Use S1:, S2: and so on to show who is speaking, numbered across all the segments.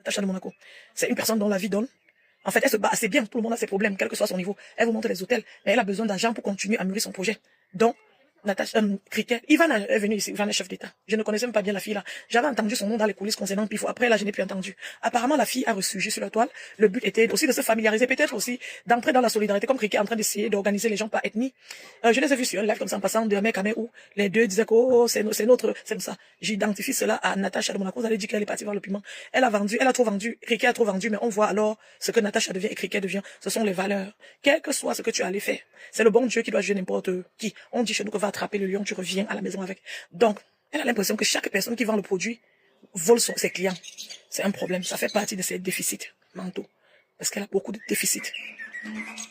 S1: Natacha de Monaco. C'est une personne dont la vie donne. En fait, elle se bat assez bien. Tout le monde a ses problèmes, quel que soit son niveau. Elle vous montre les hôtels, mais elle a besoin d'argent pour continuer à mûrir son projet. Donc, Natacha, Cricket, Ivan est venu ici, Ivan est chef d'État. Je ne connaissais même pas bien la fille là. J'avais entendu son nom dans les coulisses concernant Pifo. Après là, je n'ai plus entendu. Apparemment, la fille a ressurgi sur la toile. Le but était aussi de se familiariser, peut-être aussi d'entrer dans la solidarité, comme Cricket est en train d'essayer d'organiser les gens par ethnie. Je les ai vus sur un live comme ça en passant de mec à mec où les deux disaient que oh, c'est notre, c'est comme ça. J'identifie cela à Natacha de Monaco. Vous allez dire qu'elle est partie voir le piment. Elle a trop vendu, Cricket a trop vendu, mais on voit alors ce que Natacha devient et Cricket devient. Ce sont les valeurs. Quel que soit ce que tu allais faire, c'est le bon Dieu qui doit juger n'importe qui. On dit chez nous que va attraper le lion, tu reviens à la maison avec. Donc, elle a l'impression que chaque personne qui vend le produit vole ses clients. C'est un problème. Ça fait partie de ses déficits mentaux. Parce qu'elle a beaucoup de déficits.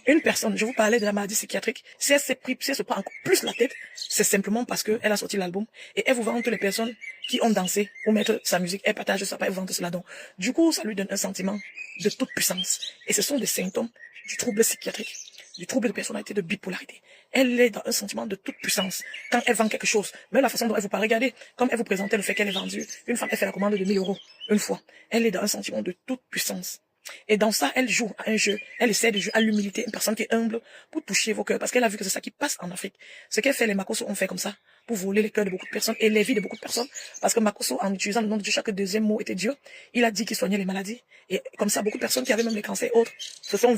S1: Une personne, je vous parlais de la maladie psychiatrique, si elle se prend encore plus la tête, c'est simplement parce qu'elle a sorti l'album et elle vous vend toutes les personnes qui ont dansé pour mettre sa musique, elle partage ça, elle vous vend cela. Donc, du coup, ça lui donne un sentiment de toute puissance. Et ce sont des symptômes du trouble psychiatrique, du trouble de personnalité, de bipolarité. Elle est dans un sentiment de toute puissance. Quand elle vend quelque chose, même la façon dont elle vous parle, regardez, comme elle vous présentait le fait qu'elle est vendue, une femme, elle fait la commande de 1000 € une fois. Elle est dans un sentiment de toute puissance. Et dans ça, elle joue à un jeu. Elle essaie de jouer à l'humilité, une personne qui est humble pour toucher vos cœurs. Parce qu'elle a vu que c'est ça qui passe en Afrique. Ce qu'elle fait, les Makosso ont fait comme ça, pour voler les cœurs de beaucoup de personnes et les vies de beaucoup de personnes. Parce que Makosso, en utilisant le nom de Dieu, chaque deuxième mot était Dieu. Il a dit qu'il soignait les maladies. Et comme ça, beaucoup de personnes qui avaient même les cancers et autres, ont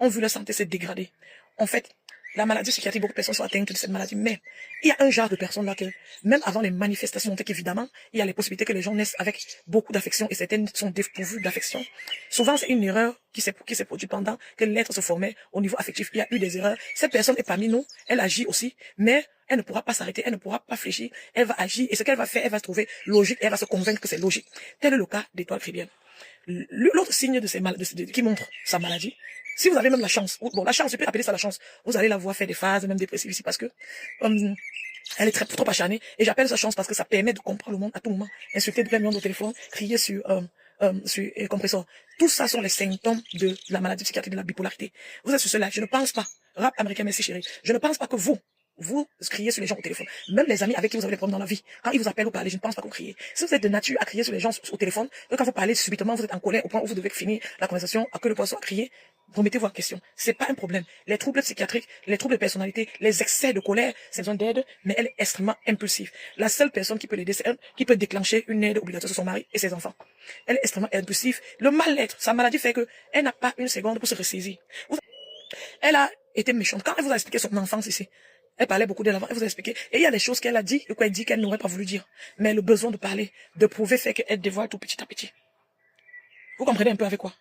S1: vu leur santé se dégrader. En fait, la maladie psychiatrique, beaucoup de personnes sont atteintes de cette maladie, mais il y a un genre de personnes là que, même avant les manifestations, on fait qu'évidemment, il y a les possibilités que les gens naissent avec beaucoup d'affection et certaines sont dépourvues d'affection. Souvent, c'est une erreur qui s'est produite pendant que l'être se formait au niveau affectif. Il y a eu des erreurs. Cette personne est parmi nous, elle agit aussi, mais elle ne pourra pas s'arrêter, elle ne pourra pas fléchir, elle va agir et ce qu'elle va faire, elle va se trouver logique, elle va se convaincre que c'est logique. Tel est le cas d'Étoile Chrétienne. L'autre signe de ces qui montre sa maladie, si vous avez même la chance, bon, la chance, je peux appeler ça la chance, vous allez la voir faire des phases, même dépressives ici, parce que, elle est trop acharnée, et j'appelle ça chance parce que ça permet de comprendre le monde à tout moment, insulter de plein millions de téléphones, crier sur compresseur. Tout ça sont les symptômes de la maladie psychiatrique, de la bipolarité. Vous êtes sur ce live, je ne pense pas, rap américain, merci chérie, je ne pense pas que vous criez sur les gens au téléphone. Même les amis avec qui vous avez des problèmes dans la vie, quand ils vous appellent ou parlez, je ne pense pas qu'on crie. Si vous êtes de nature à crier sur les gens au téléphone, quand vous parlez subitement, vous êtes en colère au point où vous devez finir la conversation, à que le poisson a crié, remettez-vous en question. C'est pas un problème. Les troubles psychiatriques, les troubles de personnalité, les excès de colère, c'est besoin d'aide, mais elle est extrêmement impulsive. La seule personne qui peut l'aider, c'est elle qui peut déclencher une aide obligatoire sur son mari et ses enfants. Elle est extrêmement impulsive. Le mal-être, sa maladie fait que elle n'a pas une seconde pour se ressaisir. Elle a été méchante. Quand elle vous a expliqué son enfance ici, elle parlait beaucoup d'elle avant, elle vous a expliqué. Et il y a des choses qu'elle a dit, ou qu'elle dit qu'elle n'aurait pas voulu dire. Mais le besoin de parler, de prouver fait qu'elle dévoile tout petit à petit. Vous comprenez un peu avec quoi?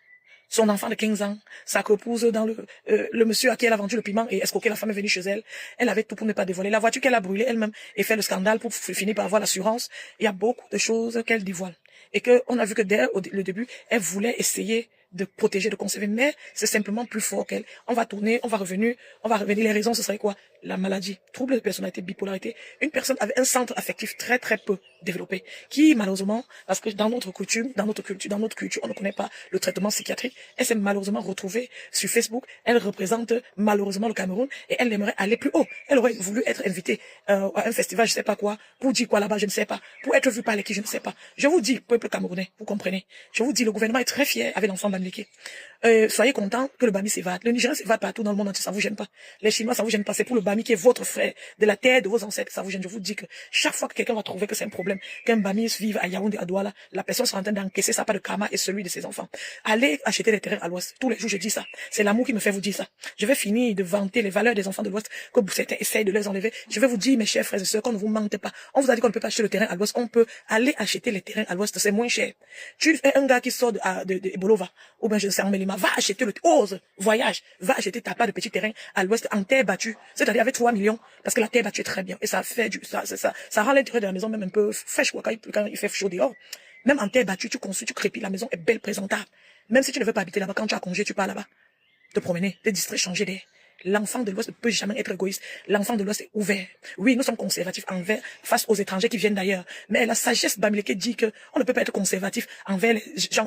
S1: Son enfant de 15 ans, sa copouse dans le monsieur à qui elle a vendu le piment et escroqué, la femme est venue chez elle. Elle avait tout pour ne pas dévoiler. La voiture qu'elle a brûlée elle-même et fait le scandale pour finir par avoir l'assurance. Il y a beaucoup de choses qu'elle dévoile. Et qu'on a vu que dès le début, elle voulait essayer de protéger, de conserver, mais c'est simplement plus fort qu'elle. On va tourner, on va revenir. Les raisons, ce serait quoi? La maladie, trouble de personnalité, bipolarité. Une personne avait un centre affectif très peu développé, qui malheureusement, parce que dans notre culture, on ne connaît pas le traitement psychiatrique, elle s'est malheureusement retrouvée sur Facebook. Elle représente malheureusement le Cameroun et elle aimerait aller plus haut. Elle aurait voulu être invitée à un festival, je sais pas quoi, pour dire quoi là-bas, je ne sais pas, pour être vue par les qui, je ne sais pas. Je vous dis, peuple camerounais, vous comprenez. Je vous dis, le gouvernement est très fier avec l'enfant Bamileke. Soyez contents que le Bami s'évade. Le Nigérien s'évade partout dans le monde entier, ça vous gêne pas. Les Chinois, ça vous gêne pas. C'est pour le Bami qui est votre frère, de la terre de vos ancêtres, ça vous gêne. Je vous dis que chaque fois que quelqu'un va trouver que c'est un problème, qu'un Bami vive à Yaoundé, à Douala, la personne sera en train d'encaisser sa part de karma et celui de ses enfants. Allez acheter des terrains à l'Ouest. Tous les jours, je dis ça. C'est l'amour qui me fait vous dire ça. Je vais finir de vanter les valeurs des enfants de l'Ouest, que certains essayent de les enlever. Je vais vous dire, mes chers frères et sœurs, qu'on ne vous mentez pas. On vous a dit qu'on ne peut pas acheter le terrain à l'Ouest. On peut aller acheter les terrains à l'Ouest. C'est moins cher. Tu es un gars qui sort de Bolova, ou bien je sais, en Mélima, va acheter ose, voyage, va acheter ta part de petit terrain à l'Ouest en terre battue. C'est-à-dire avec 3 millions, parce que la terre battue est très bien. Et ça fait ça rend l'intérieur de la maison même un peu fraîche, quoi, quand il fait chaud dehors. Même en terre battue, tu construis, tu crépis, la maison est belle, présentable. Même si tu ne veux pas habiter là-bas, quand tu as congé, tu pars là-bas. Te promener, te distraire, changer d'air. L'enfant de l'Ouest ne peut jamais être égoïste. L'enfant de l'Ouest est ouvert. Oui, nous sommes conservatifs face aux étrangers qui viennent d'ailleurs. Mais la sagesse Bamileke dit que on ne peut pas être conservatif envers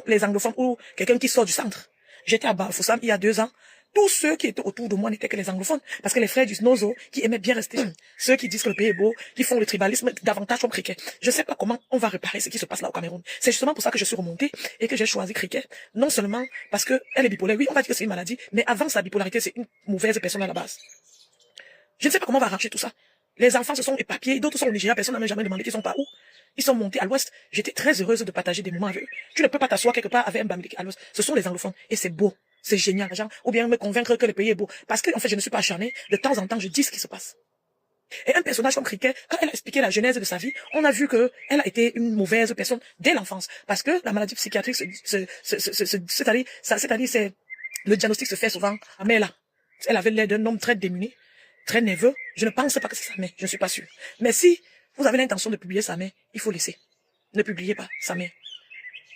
S1: les anglophones ou quelqu'un qui sort du centre. J'étais à Bafoussam il y a 2 ans. Tous ceux qui étaient autour de moi n'étaient que les anglophones. Parce que les frères du Snozo, qui aimaient bien rester, ceux qui disent que le pays est beau, qui font le tribalisme davantage comme cricket. Je sais pas comment on va réparer ce qui se passe là au Cameroun. C'est justement pour ça que je suis remontée et que j'ai choisi cricket. Non seulement parce que elle est bipolaire. Oui, on va dire que c'est une maladie, mais avant sa bipolarité, c'est une mauvaise personne à la base. Je ne sais pas comment on va arranger tout ça. Les enfants se sont éparpillés, d'autres sont au Nigeria, personne n'a même jamais demandé qu'ils sont pas où. Ils sont montés à l'ouest. J'étais très heureuse de partager des moments avec eux. Tu ne peux pas t'asseoir quelque part avec un bamileke à l'ouest. Ce sont les anglophones. Et c'est beau. C'est génial, genre. Ou bien me convaincre que le pays est beau. Parce que, en fait, je ne suis pas acharnée. De temps en temps, je dis ce qui se passe. Et un personnage comme Cricket, quand elle a expliqué la genèse de sa vie, on a vu que elle a été une mauvaise personne dès l'enfance. Parce que la maladie psychiatrique, c'est-à-dire, c'est, le diagnostic se fait souvent. Mais là, elle avait l'air d'un homme très démuni, très nerveux. Je ne pense pas que c'est sa mère. Je ne suis pas sûre. Mais si vous avez l'intention de publier sa mère, il faut laisser. Ne publiez pas sa mère.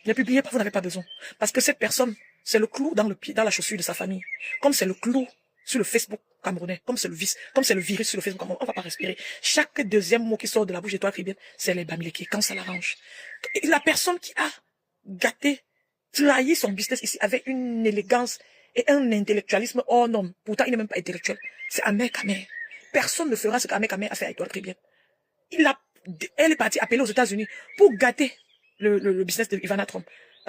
S1: Ne publiez pas, vous n'avez pas besoin. Parce que cette personne, c'est le clou dans le pied, dans la chaussure de sa famille. Comme c'est le clou sur le Facebook camerounais, comme c'est le virus sur le Facebook camerounais, on va pas respirer. Chaque deuxième mot qui sort de la bouche de toi, Caribbean, c'est les bamileke, quand ça l'arrange. La personne qui a gâté, trahi son business ici avec une élégance et un intellectualisme hors norme. Pourtant, il n'est même pas intellectuel. C'est Ahmed Kamer. Personne ne fera ce qu'Ahmed Kamer a fait avec toi, Caribbean. Elle est partie appeler aux États-Unis pour gâter le business de Ivana Trump.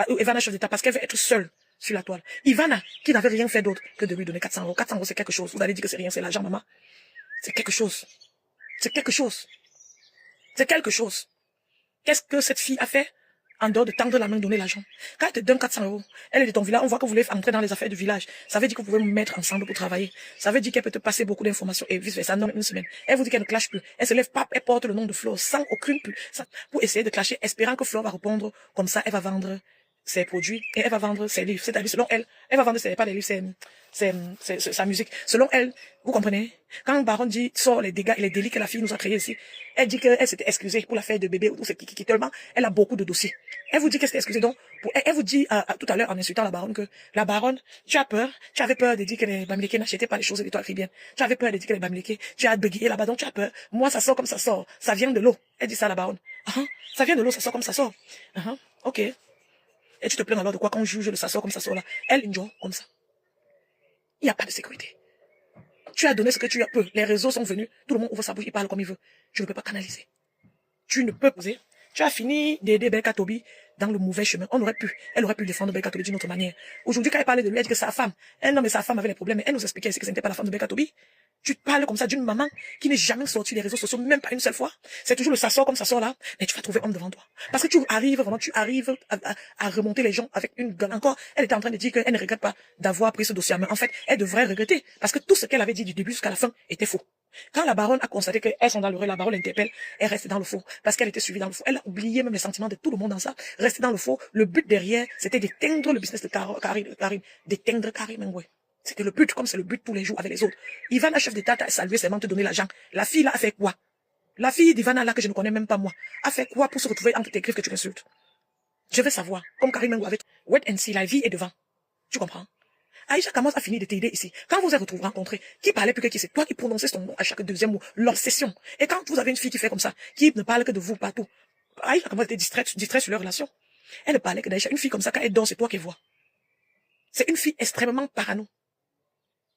S1: Ivana chef d'État, parce qu'elle veut être seule sur la toile. Ivana, qui n'avait rien fait d'autre que de lui donner 400 euros. 400 euros, c'est quelque chose. Vous allez dire que c'est rien, c'est l'argent, maman. C'est quelque chose. C'est quelque chose. C'est quelque chose. Qu'est-ce que cette fille a fait en dehors de tendre la main, donner l'argent? Quand elle te donne 400 euros, elle est de ton village, on voit que vous voulez entrer dans les affaires du village. Ça veut dire que vous pouvez vous mettre ensemble pour travailler. Ça veut dire qu'elle peut te passer beaucoup d'informations et vice versa. Non, une semaine. Elle vous dit qu'elle ne clash plus. Elle se lève pas, elle porte le nom de Flo sans aucune plus. Pour essayer de clasher, espérant que Flo va répondre. Comme ça, elle va vendre ses produits et elle va vendre ses livres. C'est-à-dire, selon elle, elle va vendre pas des livres, c'est sa musique. Selon elle, vous comprenez? Quand Baron dit, sort les dégâts et les délits que la fille nous a créés ici, elle dit qu'elle s'était excusée pour l'affaire de bébé ou tout ce qui tellement, elle a beaucoup de dossiers. Elle vous dit qu'elle s'était excusée donc, elle vous dit tout à l'heure en insultant la baronne que la baronne, tu avais peur de dire que les Bamileke n'achetaient pas les choses de toi caribéennes. Tu avais peur de dire que les Bamileke, tu as bégayé là-bas, donc tu as peur. Moi, ça sort comme ça sort. Ça vient de l'eau. Elle dit ça à la baronne. Ça vient de l'eau, ça sort comme ça sort. Ok. Et tu te plains alors de quoi qu'on juge de ça sort comme ça sort là. Elle, une joie comme ça. Il n'y a pas de sécurité. Tu as donné ce que tu as peu. Les réseaux sont venus. Tout le monde ouvre sa bouche, il parle comme il veut. Je ne peux pas canaliser. Tu ne peux poser. Tu as fini d'aider Belka Tobi dans le mauvais chemin. Elle aurait pu défendre Belka Tobi d'une autre manière. Aujourd'hui, quand elle parlait de lui, elle dit que sa femme, non, mais sa femme avait les problèmes. Elle nous expliquait ici que ce n'était pas la femme de Belka Tobi. Tu te parles comme ça d'une maman qui n'est jamais sortie des réseaux sociaux, même pas une seule fois. C'est toujours le ça sort comme ça sort là. Mais tu vas trouver homme devant toi. Parce que tu arrives à remonter les gens avec une gueule. Encore, elle était en train de dire qu'elle ne regrette pas d'avoir pris ce dossier. Mais en fait, elle devrait regretter. Parce que tout ce qu'elle avait dit du début jusqu'à la fin était faux. Quand la baronne a constaté qu'elles sont dans le vrai, la baronne l'interpelle, elle reste dans le faux. Parce qu'elle était suivie dans le faux. Elle a oublié même les sentiments de tout le monde dans ça. Rester dans le faux. Le but derrière, c'était d'éteindre le business de Karim. D'éteindre Karim, ouais. C'était le but, comme c'est le but tous les jours avec les autres. Ivana, chef d'État, t'a salué seulement te donner l'argent. La fille là a fait quoi? La fille d'Ivana là, que je ne connais même pas moi, a fait quoi pour se retrouver entre tes griffes que tu insultes? Je veux savoir. Comme Karim Mengo avec wait and see, la vie est devant. Tu comprends? Aïcha commence à finir de t'aider ici. Quand vous êtes rencontrés, qui parlait plus que qui, c'est toi qui prononçais son nom à chaque deuxième mot, l'obsession. Et quand vous avez une fille qui fait comme ça, qui ne parle que de vous partout, Aïcha commence à être distraite sur leur relation. Elle ne parlait que d'Aïcha. Une fille comme ça, quand elle dort, c'est toi qui vois. C'est une fille extrêmement parano.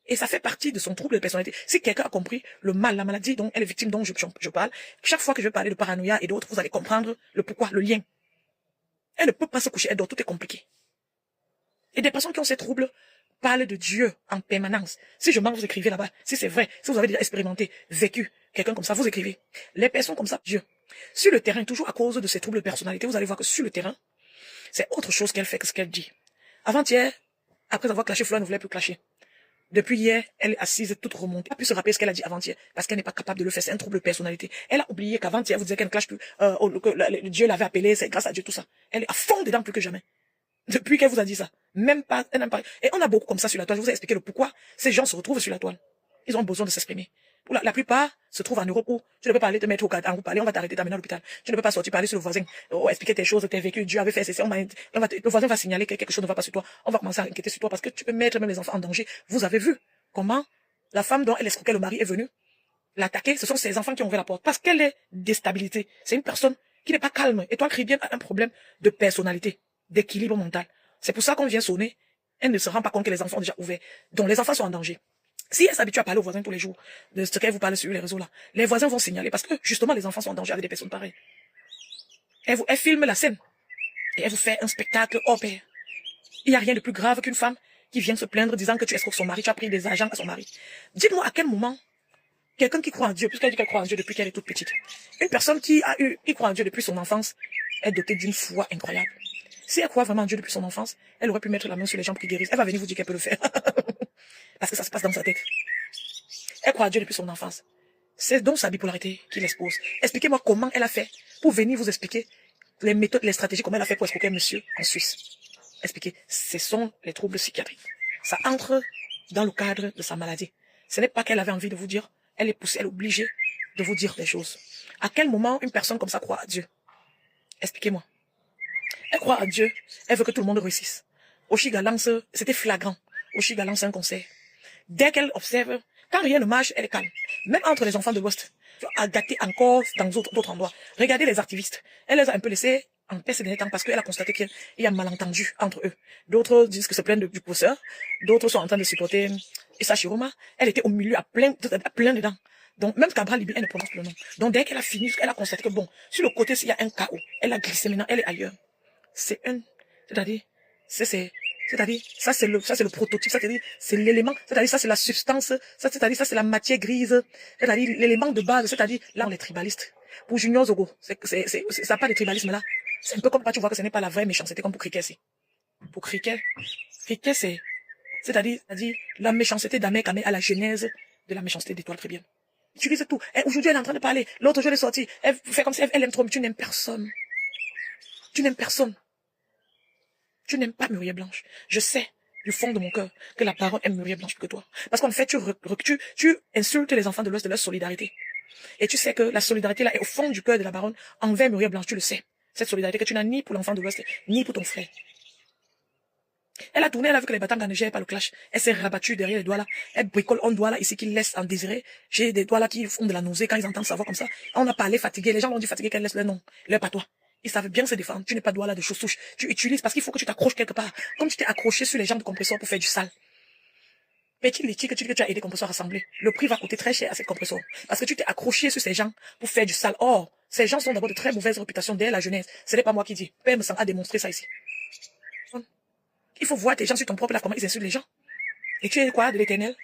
S1: Et ça fait partie de son trouble de personnalité. Si quelqu'un a compris le mal, la maladie dont elle est victime, dont je parle, chaque fois que je vais parler de paranoïa et d'autres, vous allez comprendre le pourquoi, le lien. Elle ne peut pas se coucher, elle dort, tout est compliqué. Et des personnes qui ont ces troubles parlent de Dieu en permanence. Si je mens, vous écrivez là-bas. Si c'est vrai, si vous avez déjà expérimenté, vécu quelqu'un comme ça, vous écrivez. Les personnes comme ça, Dieu. Sur le terrain, toujours à cause de ces troubles de personnalité, vous allez voir que sur le terrain, c'est autre chose qu'elle fait que ce qu'elle dit. Avant-hier, après avoir clashé, Flora ne voulait plus clasher. Depuis hier, elle est assise, toute remontée. Elle n'a pu se rappeler ce qu'elle a dit avant-hier, parce qu'elle n'est pas capable de le faire. C'est un trouble de personnalité. Elle a oublié qu'avant-hier, vous disiez qu'elle ne clash plus, que Dieu l'avait appelée, c'est grâce à Dieu, tout ça. Elle est à fond dedans plus que jamais. Depuis qu'elle vous a dit ça. Même pas, elle n'a pas. Et on a beaucoup comme ça sur la toile. Je vous ai expliqué le pourquoi ces gens se retrouvent sur la toile. Ils ont besoin de s'exprimer. Pour la plupart se trouvent en Europe où tu ne peux pas aller te mettre au cadre, en parler, on va t'arrêter, t'amener à l'hôpital. Tu ne peux pas sortir parler sur le voisin, expliquer tes choses, tes vécus, Dieu avait fait ceci, le voisin va signaler que quelque chose ne va pas sur toi. On va commencer à inquiéter sur toi parce que tu peux mettre même les enfants en danger. Vous avez vu comment la femme dont elle escroquait le mari est venue l'attaquer. Ce sont ses enfants qui ont ouvert la porte parce qu'elle est déstabilisée. C'est une personne qui n'est pas calme. Et toi, Caribbean a un problème de personnalité, d'équilibre mental. C'est pour ça qu'on vient sonner Elle ne se rend pas compte que les enfants ont déjà ouvert. Donc les enfants sont en danger. Si elle s'habitue à parler aux voisins tous les jours de ce qu'elle vous parle sur les réseaux là, les voisins vont signaler parce que justement les enfants sont en danger avec des personnes pareilles. Elle filme la scène et elle vous fait un spectacle hors pair. Il n'y a rien de plus grave qu'une femme qui vient se plaindre disant que tu escroques son mari, tu as pris des agents à son mari. Dites-moi à quel moment quelqu'un qui croit en Dieu, puisqu'elle dit qu'elle croit en Dieu depuis qu'elle est toute petite, une personne qui croit en Dieu depuis son enfance, est dotée d'une foi incroyable. Si elle croit vraiment en Dieu depuis son enfance, elle aurait pu mettre la main sur les gens pour qu'ils guérissent. Elle va venir vous dire qu'elle peut le faire. Parce que ça se passe dans sa tête. Elle croit en Dieu depuis son enfance. C'est donc sa bipolarité qui l'expose. Expliquez-moi comment elle a fait pour venir vous expliquer les méthodes, les stratégies, comment elle a fait pour escroquer un monsieur en Suisse. Expliquez. Ce sont les troubles psychiatriques. Ça entre dans le cadre de sa maladie. Ce n'est pas qu'elle avait envie de vous dire. Elle est poussée, elle est obligée de vous dire des choses. À quel moment une personne comme ça croit à Dieu? Expliquez-moi. Elle croit à Dieu. Elle veut que tout le monde réussisse. Oshiga lance, c'était flagrant. Oshiga lance un conseil. Dès qu'elle observe, quand rien ne marche, elle est calme. Même entre les enfants de l'Ouest, à gâter encore dans d'autres endroits. Regardez les activistes. Elle les a un peu laissés en paix ces derniers temps parce qu'elle a constaté qu'il y a un malentendu entre eux. D'autres disent que c'est plein du professeur. D'autres sont en train de supporter Issa Chiroma. Elle était au milieu, à plein dedans. Donc, même Cabral Libi, elle ne prononce plus le nom. Donc, dès qu'elle a fini, elle a constaté que bon, sur le côté, s'il y a un chaos, elle a glissé maintenant, elle est ailleurs. C'est-à-dire, ça c'est le prototype, c'est-à-dire, c'est l'élément, c'est-à-dire, ça c'est la substance, c'est-à-dire, ça c'est la matière grise, c'est-à-dire, l'élément de base, c'est-à-dire, là, on est tribaliste. Pour Junior Zogo, ça n'a pas de tribalisme là. C'est un peu comme quand tu vois que ce n'est pas la vraie méchanceté comme pour Cricket, c'est. Pour Cricket, c'est-à-dire, la méchanceté d'Ahmed Ahmed à la genèse de la méchanceté d'Étoile très bien. Utilise tout. Aujourd'hui, elle est en train de parler. L'autre jour, elle est sortie. Elle fait comme si elle aime trop, mais tu n'aimes personne. Tu n'aimes personne. Tu n'aimes pas Muriel Blanche. Je sais, du fond de mon cœur, que la parole aime Muriel Blanche plus que toi. Parce qu'en fait, tu insultes les enfants de l'Ouest de leur solidarité. Et tu sais que la solidarité là est au fond du cœur de la baronne envers Muriel Blanche, tu le sais. Cette solidarité que tu n'as ni pour l'enfant de l'Ouest, ni pour ton frère. Elle a tourné, elle a vu que les battants ne gèrent pas le clash. Elle s'est rabattue derrière les doigts là. Elle bricole un doigt là ici qui laisse en désirer. J'ai des doigts là qui font de la nausée quand ils entendent sa voix comme ça. On a parlé fatigué. Les gens l'ont dit fatigué qu'elle laisse leur nom. Leur pas toi. Ils savent bien se défendre. Tu n'es pas doigt là de chaussouche. Tu utilises parce qu'il faut que tu t'accroches quelque part. Comme tu t'es accroché sur les jambes de compresseur pour faire du sale. Petit litchi que tu dis que tu as aidé les compresseurs à assembler. Le prix va coûter très cher à ces compresseurs. Parce que tu t'es accroché sur ces gens pour faire du sale. Or, ces gens sont d'abord de très mauvaise réputation dès la jeunesse. Ce n'est pas moi qui dis. Père me semble a démontré ça ici. Il faut voir tes gens sur ton propre live, comment ils insultent les gens. Et tu es quoi de l'éternel?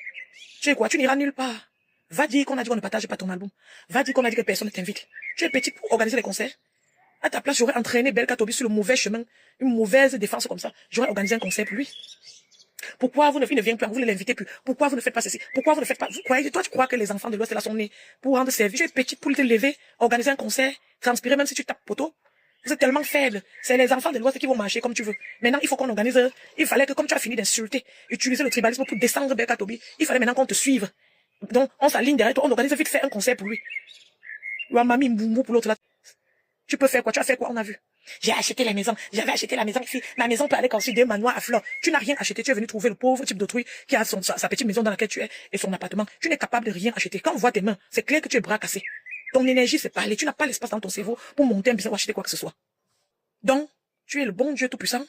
S1: Tu es quoi? Tu n'iras nulle part. Va dire qu'on a dit qu'on ne partage pas ton album. Va dire qu'on a dit que personne ne t'invite. Tu es petite pour organiser les concerts. À ta place, j'aurais entraîné Bel Katobi sur le mauvais chemin, une mauvaise défense comme ça. J'aurais organisé un concert pour lui. Pourquoi vous ne vient plus, vous ne l'invitez plus? Pourquoi vous ne faites pas ceci? Pourquoi vous ne faites pas? Toi, tu crois que les enfants de l'Ouest là sont nés pour rendre service? Tu es petite pour te lever, organiser un concert, transpirer même si tu tapes poteau. Vous êtes tellement faible. C'est les enfants de l'Ouest qui vont marcher comme tu veux. Maintenant, il faut qu'on organise. Il fallait que, comme tu as fini d'insulter, utiliser le tribalisme pour descendre Bel Katobi, il fallait maintenant qu'on te suive. Donc, on s'aligne derrière toi, on organise vite fait un concert pour lui. Ou un mamie Mboumou pour l'autre là. Tu peux faire quoi? Tu as fait quoi? On a vu. J'ai acheté la maison. J'avais acheté la maison ici. Ma maison peut aller construire des manoirs à fleurs. Tu n'as rien acheté. Tu es venu trouver le pauvre type d'autrui qui a sa petite maison dans laquelle tu es et son appartement. Tu n'es capable de rien acheter. Quand on voit tes mains, c'est clair que tu es bras cassé. Ton énergie, c'est parler. Tu n'as pas l'espace dans ton cerveau pour monter un business ou acheter quoi que ce soit. Donc, tu es le bon Dieu tout-puissant.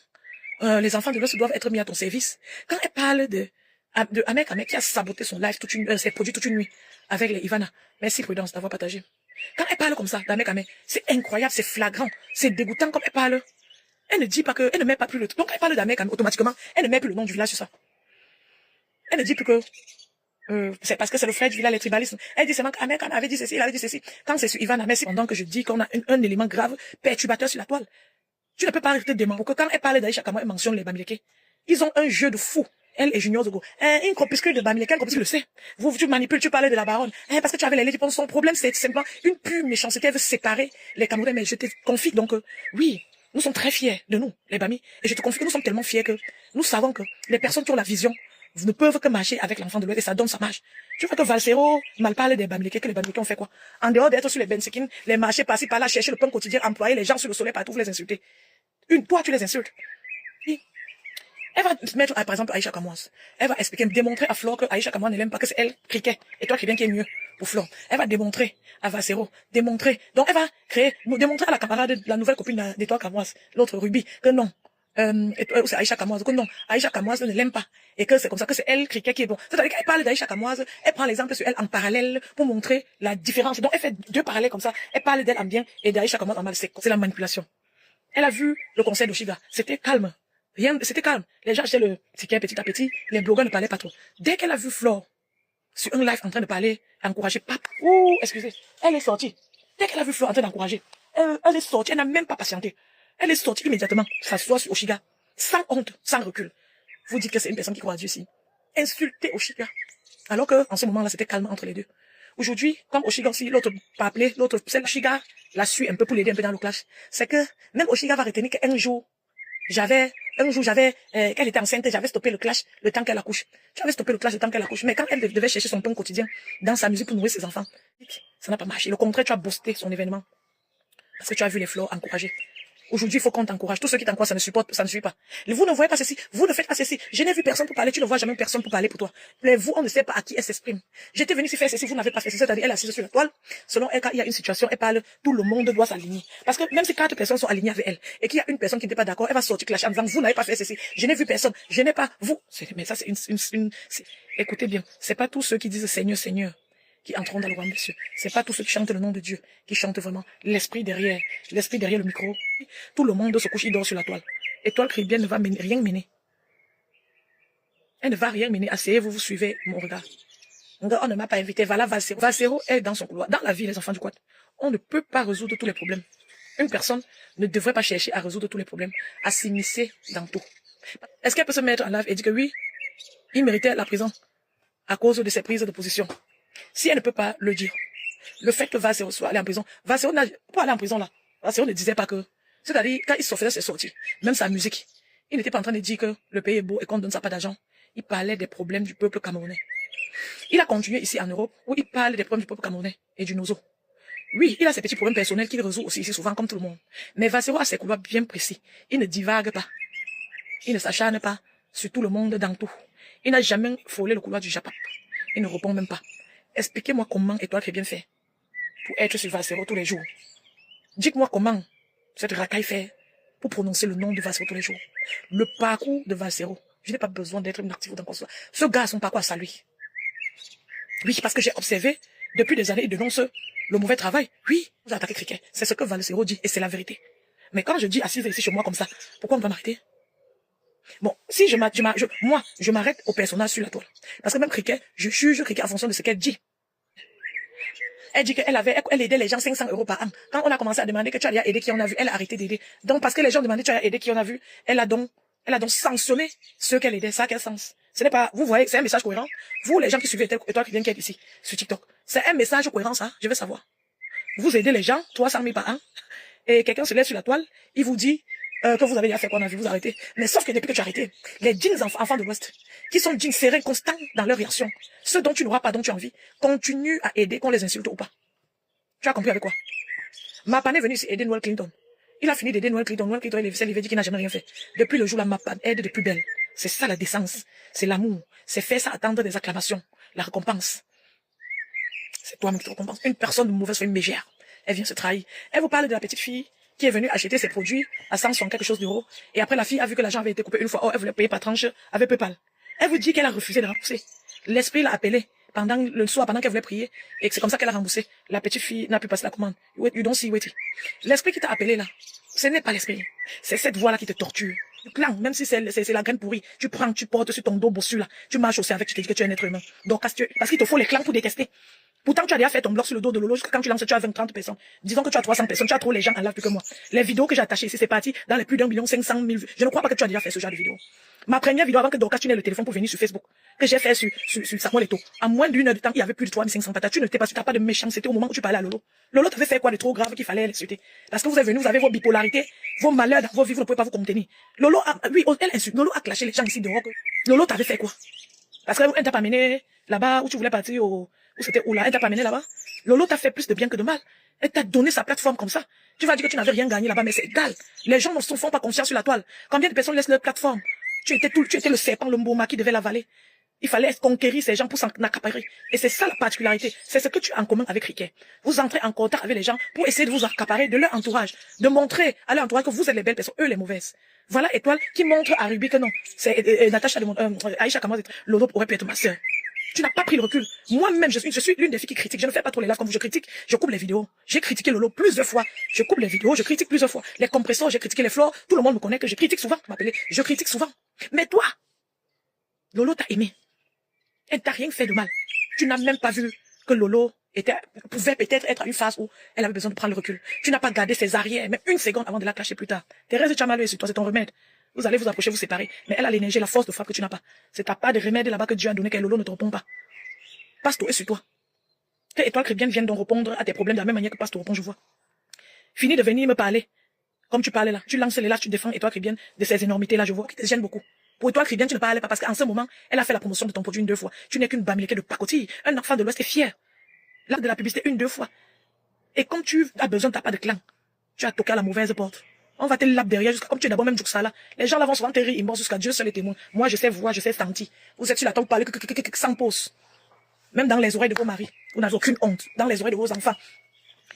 S1: Les enfants de l'Ouest doivent être mis à ton service. Quand elle parle de Ahmed qui a saboté son live ses produits toute une nuit avec les Ivana. Merci Prudence d'avoir partagé. Quand elle parle comme ça d'Ahmed, c'est incroyable, c'est flagrant, c'est dégoûtant comme elle parle. Elle ne dit pas que, elle ne met pas plus le, donc elle parle d'Ahmed automatiquement, elle ne met plus le nom du village sur ça. Elle ne dit plus que, c'est parce que c'est le frère du village, les tribalismes. Elle dit seulement qu'Ahmed avait dit ceci, il avait dit ceci. Quand c'est sur Ivana, merci pendant que je dis qu'on a un élément grave, perturbateur sur la toile. Tu ne peux pas arrêter de demander que quand elle parle d'Aïcha Kamwa, elle mentionne les Bamileke. Ils ont un jeu de fou. Elle et Junior Zogo. Une copuscule de Bamileke, un copuscule le sait. Tu manipules, tu parlais de la baronne. Parce que tu avais les lettres, son problème, c'est simplement une pure méchanceté. Elle veut séparer les Camerounais, mais je te confie donc, oui, nous sommes très fiers de nous, les Bami. Et je te confie que nous sommes tellement fiers que nous savons que les personnes qui ont la vision ne peuvent que marcher avec l'enfant de l'Ouest et ça donne sa marche. Tu vois que Valsero mal parle des Bamileke, que les Bamileke ont fait quoi? En dehors d'être sur les Bensekin, les marchés par-ci par-là, chercher le pain quotidien, employer les gens sur le soleil partout, vous les insulter. Toi, tu les insultes. Elle va mettre, par exemple, Aïcha Kamouas. Elle va expliquer, démontrer à Flore que Aïcha Kamouas ne l'aime pas, que c'est elle, Cricket. Et toi, Cricket qui est mieux pour Flore. Elle va démontrer à Valsero, démontrer. Donc, elle va démontrer à la camarade, la nouvelle copine d'Étoile Kamouas, l'autre Ruby, que non. c'est Aïcha Kamoise, que non, Aïcha Kamoise ne l'aime pas. Et que c'est comme ça que c'est elle, Cricket, qui est bon. C'est-à-dire qu'elle parle d'Aïcha Kamoise, elle prend l'exemple sur elle en parallèle pour montrer la différence. Donc elle fait deux parallèles comme ça. Elle parle d'elle en bien et d'Aïcha Kamoise en mal. C'est la manipulation. Elle a vu le conseil d'Oshiga. C'était calme. Rien, c'était calme. Les gens achetaient le ticket petit à petit. Les blogueurs ne parlaient pas trop. Dès qu'elle a vu Flore sur un live en train de parler, encourager Pape, excusez, elle est sortie. Dès qu'elle a vu Flore en train d'encourager, elle est sortie, elle n'a même pas patienté. Elle est sortie immédiatement, s'asseoir sur Oshiga, sans honte, sans recul. Vous dites que c'est une personne qui croit à Dieu ici. Insulter Oshiga. Alors que, en ce moment-là, c'était calme entre les deux. Aujourd'hui, comme Oshiga aussi, l'autre pas appelé, l'autre, c'est Oshiga la suit un peu pour l'aider un peu dans le clash. C'est que, même Oshiga va retenir qu'un jour, qu'elle était enceinte, j'avais stoppé le clash le temps qu'elle accouche. J'avais stoppé le clash le temps qu'elle accouche. Mais quand elle devait chercher son pain quotidien dans sa musique pour nourrir ses enfants, ça n'a pas marché. Le contraire, tu as boosté son événement. Parce que tu as vu les fleurs encourager. Aujourd'hui, il faut qu'on t'encourage. Tous ceux qui t'encouragent, ça ne suit pas. Vous ne voyez pas ceci, vous ne faites pas ceci. Je n'ai vu personne pour parler, tu ne vois jamais personne pour parler pour toi. Mais vous, on ne sait pas à qui elle s'exprime. J'étais venu ici faire ceci, vous n'avez pas fait ceci. C'est-à-dire, elle est assise sur la toile. Selon elle, quand il y a une situation, elle parle, tout le monde doit s'aligner. Parce que même si 4 personnes sont alignées avec elle, et qu'il y a une personne qui n'était pas d'accord, elle va sortir clasher en disant, vous n'avez pas fait ceci. Je n'ai vu personne. Je n'ai pas, vous. Mais ça, c'est écoutez bien. C'est pas tous ceux qui disent Seigneur, Seigneur, qui entreront dans le royaume des cieux. C'est pas tous ceux qui chantent le nom de Dieu, qui chantent vraiment l'esprit derrière le micro. Tout le monde se couche, il dort sur la toile. Et toile chrétienne ne va rien mener. Elle ne va rien mener. Asseyez-vous, vous suivez mon regard. On ne m'a pas invité. Voilà, Valsero. Valsero est dans son couloir. Dans la vie, les enfants du quad, on ne peut pas résoudre tous les problèmes. Une personne ne devrait pas chercher à résoudre tous les problèmes, à s'immiscer dans tout. Est-ce qu'elle peut se mettre en live et dire que oui, il méritait la prison à cause de ses prises de position? Si elle ne peut pas le dire, le fait que Valsero soit allé en prison, Valsero n'a pas aller en prison là. Valsero ne disait pas que, c'est-à-dire, quand il se faisait ses sorties, même sa musique, il n'était pas en train de dire que le pays est beau et qu'on ne donne ça pas d'argent. Il parlait des problèmes du peuple camerounais. Il a continué ici en Europe, où il parle des problèmes du peuple camerounais et du Nozo. Oui, il a ses petits problèmes personnels qu'il résout aussi ici souvent comme tout le monde. Mais Valsero a ses couloirs bien précis. Il ne divague pas. Il ne s'acharne pas sur tout le monde dans tout. Il n'a jamais frôlé le couloir du Japap. Il ne répond même pas. Expliquez-moi comment Étoile fait bien fait pour être sur Valsero tous les jours. Dites-moi comment cette racaille fait pour prononcer le nom de Valsero tous les jours. Le parcours de Valsero. Je n'ai pas besoin d'être une active dans quoi que ce soit. Ce gars a son parcours à saluer. Oui, parce que j'ai observé depuis des années, il dénonce le mauvais travail. Oui, vous avez attaqué Cricket. C'est ce que Valsero dit et c'est la vérité. Mais quand je dis assise ici chez moi comme ça, pourquoi on va m'arrêter? Bon, si je m'arrête au personnage sur la toile. Parce que même Cricket, je juge Cricket en fonction de ce qu'elle dit. Elle dit qu'elle aidait les gens 500 € par an. Quand on a commencé à demander que tu as aidé qui on a vu, elle a arrêté d'aider. Donc, parce que les gens demandaient tu as aidé qui on a vu, elle a donc sanctionné ceux qu'elle aidait. Ça a quel sens? Ce n'est pas, vous voyez, c'est un message cohérent. Vous, les gens qui suivez Étoile qui est ici, sur TikTok. C'est un message cohérent, ça. Je veux savoir. Vous aidez les gens 300 000 par an. Et quelqu'un se lève sur la toile, il vous dit, que vous avez déjà fait qu'on a vu, vous arrêtez. Mais sauf que depuis que tu as arrêté, les jeans enfants de l'Ouest, qui sont jeans serrés, constants dans leur réaction, ceux dont tu n'auras pas, dont tu as envie, continuent à aider qu'on les insulte ou pas. Tu as compris avec quoi? Mapan est venu aider Noel Clinton. Il a fini d'aider Noel Clinton. Noel Clinton, il avait dit qu'il n'a jamais rien fait. Depuis le jour là, Mapan aide de plus belle. C'est ça la décence. C'est l'amour. C'est faire ça attendre des acclamations. La récompense. C'est toi-même qui te récompense. Une personne de mauvaise foi, une mégère. Elle vient se trahir. Elle vous parle de la petite fille qui est venue acheter ses produits à 100 quelque chose d'euros. Et après, la fille a vu que l'argent avait été coupé une fois. Oh, elle voulait payer par tranche avec PayPal. Elle vous dit qu'elle a refusé de rembourser. L'esprit l'a appelée pendant le soir, pendant qu'elle voulait prier. Et c'est comme ça qu'elle a remboursé. La petite fille n'a pu passer la commande. You don't see waiting. L'esprit qui t'a appelé là, ce n'est pas l'esprit. C'est cette voix-là qui te torture. Clan, même si c'est la graine pourrie, tu prends, tu portes sur ton dos bossu là, tu marches aussi avec, tu te dis que tu es un être humain. Donc, parce qu'il te faut les clans pour détester. Pourtant, tu as déjà fait ton blog sur le dos de Lolo, quand tu lances, tu as 20-30 personnes. Disons que tu as 300 personnes, tu as trop les gens en live plus que moi. Les vidéos que j'ai attachées ici, c'est parti dans les plus d'1,5 million vues. Je ne crois pas que tu as déjà fait ce genre de vidéo. Ma première vidéo avant que Dorcas tu n'aies le téléphone pour venir sur Facebook, que j'ai fait sur Samuel Eto'o. En moins d'1 heure de temps, il y avait plus de 3500 patates. Tu ne t'es pas, tu n'as pas de méchanceté au moment où tu parlais à Lolo. Lolo t'avait fait quoi de trop grave qu'il fallait l'insulter? Parce que vous êtes venus, vous avez vos bipolarités, vos malheurs dans vos vies, vous ne pouvez pas vous contenir. Lolo elle insulte. Lolo a clashé les gens ici dehors. Lolo t'avait fait quoi? Parce qu'elle t'a pas amené là-bas où tu voulais partir où c'était où là? Elle t'a pas amené là-bas? Lolo t'a fait plus de bien que de mal. Elle t'a donné sa plateforme comme ça. Tu vas dire que tu n'avais rien gagné là-bas, mais c'est égal. Les gens ne se font pas confiance sur la toile. Combien de personnes laissent leur plateforme? Tu étais le serpent, le mboma qui devait l'avaler. Il fallait conquérir ces gens pour s'en accaparer. Et c'est ça la particularité. C'est ce que tu as en commun avec Riquet. Vous entrez en contact avec les gens pour essayer de vous accaparer de leur entourage. De montrer à leur entourage que vous êtes les belles personnes, eux les mauvaises. Voilà Étoile qui montre à Ruby que non. C'est Natacha Aïcha Kamaz, Lolo aurait pu être ma sœur. Tu n'as pas pris le recul. Moi-même, je suis l'une des filles qui critique. Je ne fais pas trop les lives comme vous. Je critique, je coupe les vidéos. J'ai critiqué Lolo plusieurs fois. Je coupe les vidéos, je critique plusieurs fois. Les compresseurs, j'ai critiqué les fleurs. Tout le monde me connaît que je critique souvent. Je critique souvent. Mais toi, Lolo t'a aimé. Elle t'a rien fait de mal. Tu n'as même pas vu que Lolo pouvait peut-être être à une phase où elle avait besoin de prendre le recul. Tu n'as pas gardé ses arrières, même une seconde avant de la clasher plus tard. Thérèse, tu as mal sur toi, c'est ton remède. Vous allez vous approcher, vous séparer. Mais elle a l'énergie, la force de frappe que tu n'as pas. C'est ta part de remède là-bas que Dieu a donné, que Lolo ne te répond pas. Passe-toi sur toi. Que Étoile Chrétienne vienne donc répondre à tes problèmes de la même manière que Passe-toi répond, je vois. Fini de venir me parler. Comme tu parlais là. Tu lances les là, tu défends Étoile Chrétienne de ces énormités là, je vois, qui te gênent beaucoup. Pour Étoile Chrétienne, tu ne parlais pas parce qu'en ce moment, elle a fait la promotion de ton produit 2 fois. Tu n'es qu'une bamileke de pacotille. Un enfant de l'Ouest est fier. Là, de la publicité 2 fois. Et comme tu as besoin de ta part de clan, tu as toqué à la mauvaise porte. On va te laper derrière jusqu'à, comme tu es d'abord même Juxala. Les gens là vont souvent te rire, ils morts jusqu'à Dieu seul est témoin. Moi, je sais voir, je sais sentir. Vous êtes sur la table parler sans pause. Même dans les oreilles de vos maris. Vous n'avez aucune honte. Dans les oreilles de vos enfants.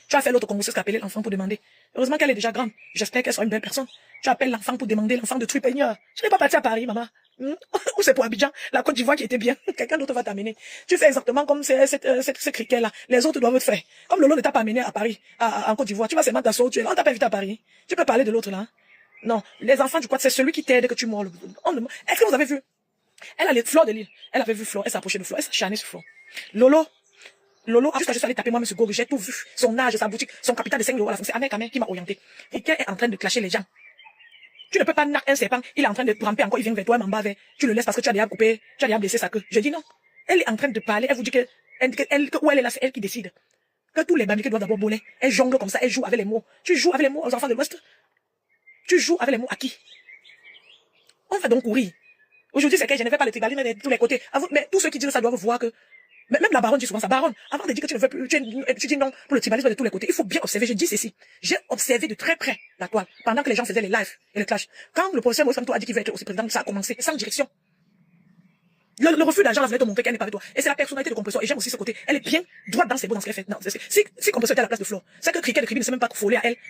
S1: Tu as fait l'autre congosseuse qu'appeler l'enfant pour demander. Heureusement qu'elle est déjà grande. J'espère qu'elle sera une belle personne. Tu appelles l'enfant pour demander, l'enfant de Trupeigneur. Je n'ai pas parti à Paris, maman. Ou c'est pour Abidjan, la Côte d'Ivoire qui était bien. Quelqu'un d'autre va t'amener. Tu fais exactement comme ce criquet-là. Les autres doivent te faire. Comme Lolo ne t'a pas amené à Paris, en Côte d'Ivoire, tu vas seulement t'asseoir. On t'a pas invité à Paris. Tu peux parler de l'autre là. Hein? Non, les enfants du quad, c'est celui qui t'aide que tu mords. Est-ce que vous avez vu? Elle a les fleurs de l'île. Elle avait vu Flore, elle s'approchait de Flore, elle s'acharnait sur Flore. Lolo, juste je suis allé taper moi-même sur Google, j'ai tout vu. Son âge, sa boutique, son capital de 5 euros à la fin. C'est Ahmed Kamer qui m'a orienté. Et qui est en train de clasher les gens. Tu ne peux pas naquer un serpent, il est en train de ramper encore, il vient vers toi, m'en bas vers. Tu le laisses parce que tu as déjà coupé, tu as déjà blessé sa queue. Je dis non. Elle est en train de parler, elle vous dit où elle est là, c'est elle qui décide. Que tous les bambiques doivent d'abord voler. Elle jongle comme ça, elle joue avec les mots. Tu joues avec les mots aux enfants de l'Ouest. Tu joues avec les mots à qui? On va donc courir. Aujourd'hui, c'est que je ne vais pas le tribalisme de tous les côtés. Mais tous ceux qui disent ça doivent voir que, même la baronne dit souvent ça, baronne, avant de dire que tu ne veux plus, tu dis non pour le tribalisme de tous les côtés. Il faut bien observer, je dis ceci. J'ai observé de très près la toile, pendant que les gens faisaient les lives et les clashs. Quand le professeur Moïse Kamto a dit qu'il veut être aussi président, ça a commencé, sans direction. Le refus d'argent voulait te montrer qu'elle n'est pas avec toi. Et c'est la personnalité de Compresseur. Et j'aime aussi ce côté. Elle est bien droite dans ses beaux, dans ce qu'elle fait. Non, si Compresseur était à la place de Flore, c'est que Cricket de Cribi ne s'est même pas frôlé à elle.